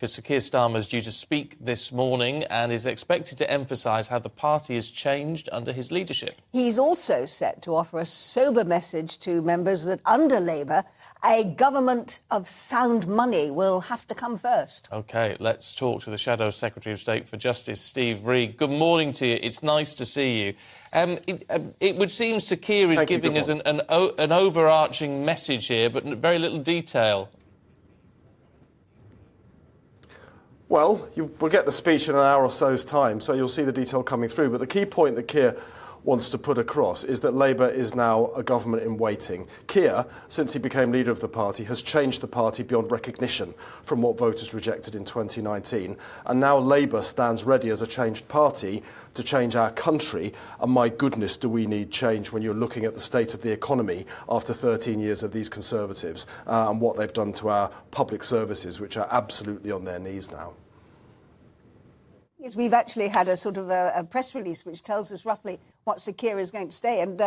because Sir Keir Starmer is due to speak this morning and is expected to emphasise how the party has changed under his leadership. He's also set to offer a sober message to members that under Labour, a government of sound money will have to come first. OK, let's talk to the Shadow Secretary of State for Justice, Steve Reid. Good morning to you. It's nice to see you. It would seem Sir Keir is giving us an overarching message here, but very little detail. Well, we'll get the speech in an hour or so's time, so you'll see the detail coming through. But the key point that Keir wants to put across is that Labour is now a government in waiting. Keir, since he became leader of the party, has changed the party beyond recognition from what voters rejected in 2019. And now Labour stands ready as a changed party to change our country. And my goodness, do we need change when you're looking at the state of the economy after 13 years of these Conservatives and what they've done to our public services, which are absolutely on their knees now. Yes, we've actually had a sort of a press release which tells us roughly what Sir Keir is going to say. And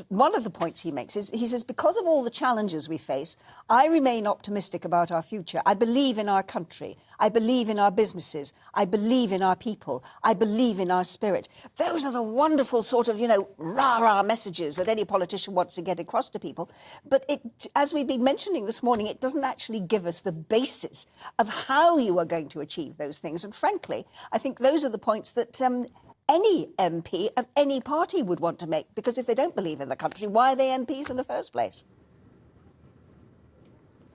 one of the points he makes is, he says, because of all the challenges we face, I remain optimistic about our future. I believe in our country. I believe in our businesses. I believe in our people. I believe in our spirit. Those are the wonderful sort of, rah-rah messages that any politician wants to get across to people. But as we've been mentioning this morning, it doesn't actually give us the basis of how you are going to achieve those things. And frankly, I think those are the points that any MP of any party would want to make, because if they don't believe in the country, why are they MPs in the first place?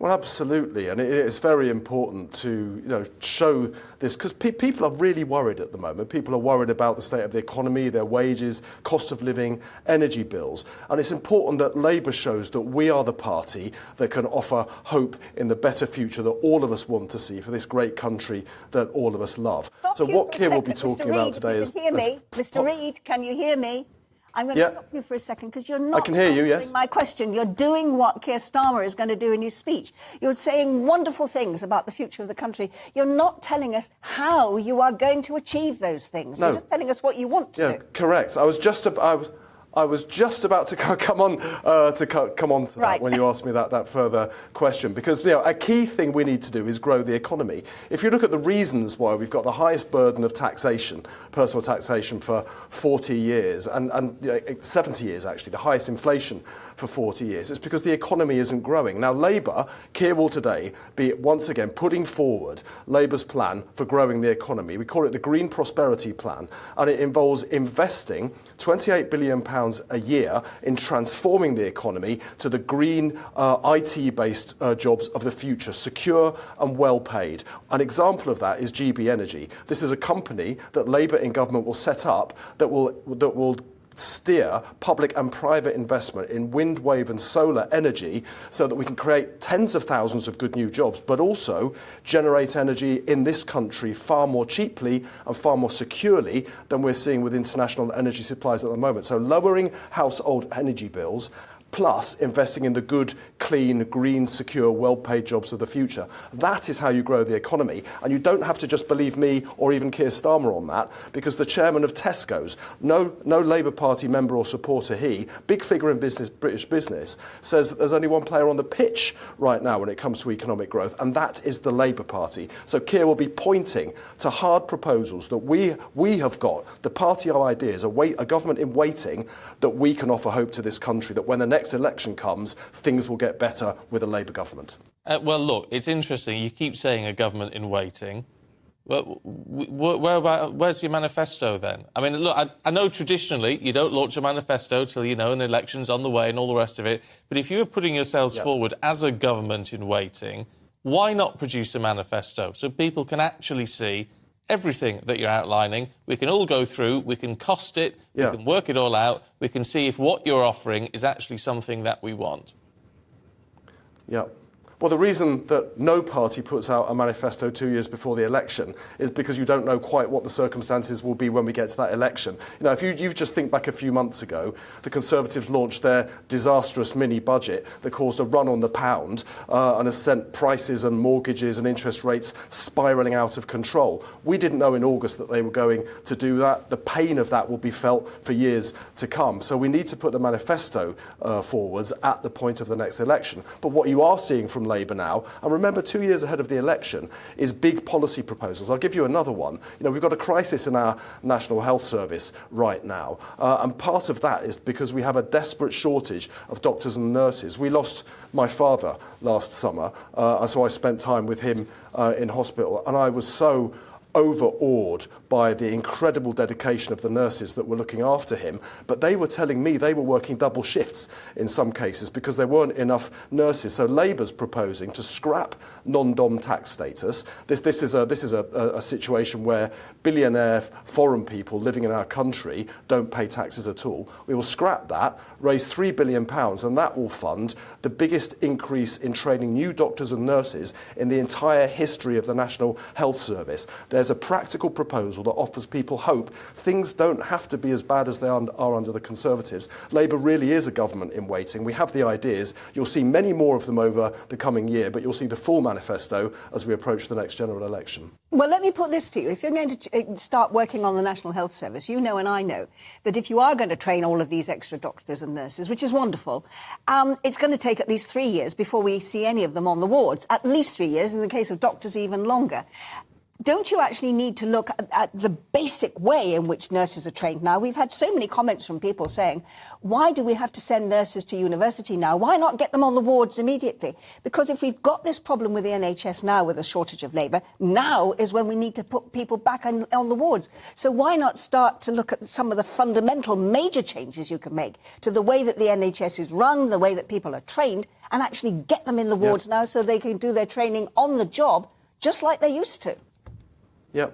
Well, absolutely, and it is very important to show this, because people are really worried at the moment. People are worried about the state of the economy, their wages, cost of living, energy bills, and it's important that Labour shows that we are the party that can offer hope in the better future that all of us want to see for this great country that all of us love. So what Keir will be talking about today is... Mr. Reid, can you hear me? I'm going to stop you for a second, because you're not answering my question. You're doing what Keir Starmer is going to do in his speech. You're saying wonderful things about the future of the country. You're not telling us how you are going to achieve those things. No. You're just telling us what you want to do. Correct. I was just about to come on to that when you asked me that further question, because a key thing we need to do is grow the economy. If you look at the reasons why we've got the highest burden of taxation, personal taxation, for 40 years, and 70 years actually, the highest inflation for 40 years, it's because the economy isn't growing. Now Labour, Keir will today be once again putting forward Labour's plan for growing the economy. We call it the Green Prosperity Plan, and it involves investing £28 billion a year in transforming the economy to the green IT-based jobs of the future, secure and well paid. An example of that is GB Energy. This is a company that Labour in government will set up that will steer public and private investment in wind, wave and solar energy so that we can create tens of thousands of good new jobs, but also generate energy in this country far more cheaply and far more securely than we're seeing with international energy supplies at the moment. So lowering household energy bills, plus investing in the good, clean, green, secure, well-paid jobs of the future. That is how you grow the economy. And you don't have to just believe me or even Keir Starmer on that, because the chairman of Tesco's, no Labour Party member or supporter big figure in British business, says that there's only one player on the pitch right now when it comes to economic growth, and that is the Labour Party. So Keir will be pointing to hard proposals that we have got, the party of ideas, a government in waiting, that we can offer hope to this country, that when the next election comes, things will get better with a Labour government. Well, look, it's interesting. You keep saying a government in waiting. Well, where's your manifesto then? I mean, look, I know traditionally you don't launch a manifesto till an election's on the way and all the rest of it. But if you were putting yourselves forward as a government in waiting, why not produce a manifesto so people can actually see everything that you're outlining? We can all go through, we can cost it, we can work it all out, we can see if what you're offering is actually something that we want. Yeah. Well, the reason that no party puts out a manifesto 2 years before the election is because you don't know quite what the circumstances will be when we get to that election. If you just think back a few months ago, the Conservatives launched their disastrous mini-budget that caused a run on the pound and has sent prices and mortgages and interest rates spiralling out of control. We didn't know in August that they were going to do that. The pain of that will be felt for years to come. So we need to put the manifesto forwards at the point of the next election. But what you are seeing from from Labour now, and remember 2 years ahead of the election, is big policy proposals. I'll give you another one. We've got a crisis in our National Health Service right now, and part of that is because we have a desperate shortage of doctors and nurses. We lost my father last summer, and so I spent time with him in hospital, and I was so overawed by the incredible dedication of the nurses that were looking after him. But they were telling me they were working double shifts in some cases because there weren't enough nurses. So Labour's proposing to scrap non-dom tax status. This is a situation where billionaire foreign people living in our country don't pay taxes at all. We will scrap that, raise £3 billion, and that will fund the biggest increase in training new doctors and nurses in the entire history of the National Health Service. There's a practical proposal that offers people hope. Things don't have to be as bad as they are under the Conservatives. Labour really is a government in waiting. We have the ideas. You'll see many more of them over the coming year, but you'll see the full manifesto as we approach the next general election. Well, let me put this to you. If you're going to start working on the National Health Service, you know and I know that if you are going to train all of these extra doctors and nurses, which is wonderful, it's going to take at least 3 years before we see any of them on the wards. At least 3 years, in the case of doctors, even longer. Don't you actually need to look at the basic way in which nurses are trained now? We've had so many comments from people saying, why do we have to send nurses to university now? Why not get them on the wards immediately? Because if we've got this problem with the NHS now with a shortage of labour, now is when we need to put people back on the wards. So why not start to look at some of the fundamental major changes you can make to the way that the NHS is run, the way that people are trained, and actually get them in the wards now so they can do their training on the job just like they used to? Yeah.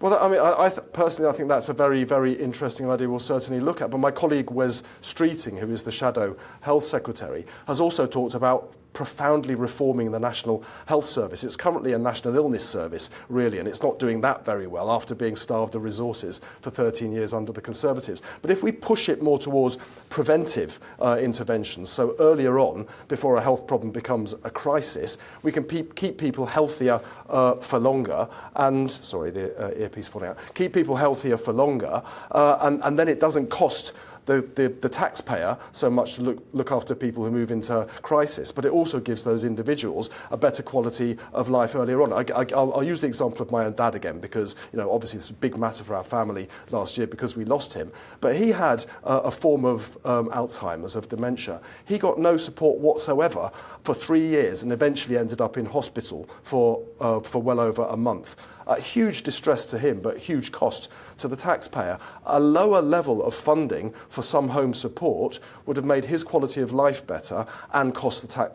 Well, I mean, personally, I think that's a very, very interesting idea we'll certainly look at. But my colleague Wes Streeting, who is the Shadow Health Secretary, has also talked about profoundly reforming the National Health Service. It's currently a national illness service, really, and it's not doing that very well after being starved of resources for 13 years under the Conservatives. But if we push it more towards preventive interventions, so earlier on, before a health problem becomes a crisis, we can keep people healthier for longer and, sorry, the earpiece falling out, keep people healthier for longer, and then it doesn't cost the taxpayer so much to look after people who move into crisis, but it also gives those individuals a better quality of life earlier on. I'll use the example of my own dad again because, obviously this was a big matter for our family last year because we lost him. But he had a form of Alzheimer's, of dementia. He got no support whatsoever for 3 years and eventually ended up in hospital for well over a month. Huge distress to him, but huge cost to the taxpayer. A lower level of funding for some home support would have made his quality of life better and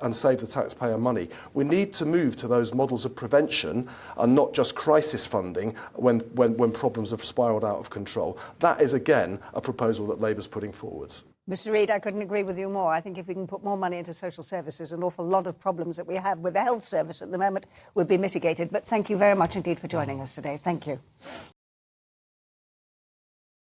and save the taxpayer money. We need to move to those models of prevention and not just crisis funding when problems have spiralled out of control. That is, again, a proposal that Labour's putting forwards. Mr. Reid, I couldn't agree with you more. I think if we can put more money into social services, an awful lot of problems that we have with the health service at the moment would be mitigated. But thank you very much indeed for joining us today. Thank you.